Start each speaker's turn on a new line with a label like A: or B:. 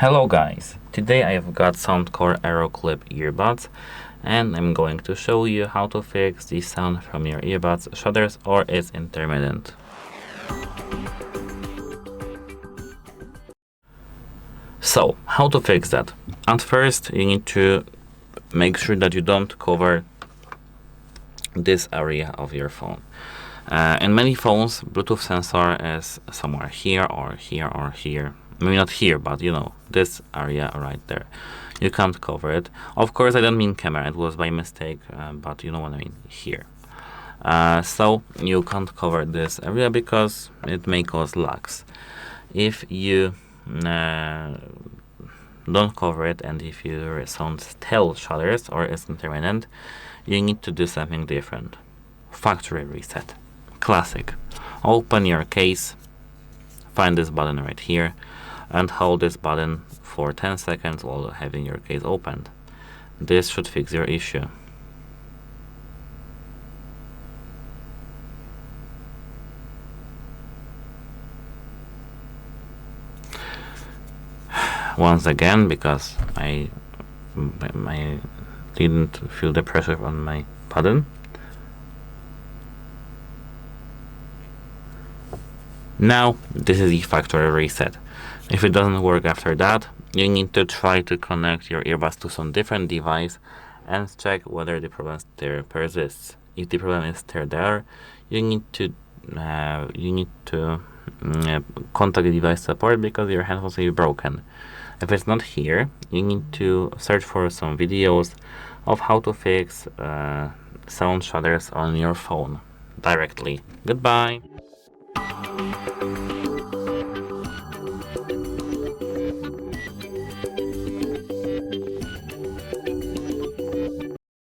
A: Hello guys, today I have got SOUNDCORE AeroClip earbuds and I'm going to show you how to fix the sound from your earbuds shudders or is intermittent. So, how to fix that? At first you need to make sure that you don't cover this area of your phone. In many phones, Bluetooth sensor is somewhere here or here or here. Maybe not here, but you know, this area right there. You can't cover it. Of course, I don't mean camera, it was by mistake, but you know what I mean, here. So you can't cover this area because it may cause lags. If you don't cover it and if your sound still shudders or is intermittent, you need to do something different. Factory reset. Classic. Open your case, find this button right here, and hold this button for 10 seconds while having your case opened. This should fix your issue. Once again, because I didn't feel the pressure on my button. Now, this is the factory reset. If it doesn't work after that, you need to try to connect your earbuds to some different device and check whether the problem still persists. If the problem is still there, you need to contact the device support because your headphones will be broken. If it's not here, you need to search for some videos of how to fix sound shudders on your phone directly. Goodbye.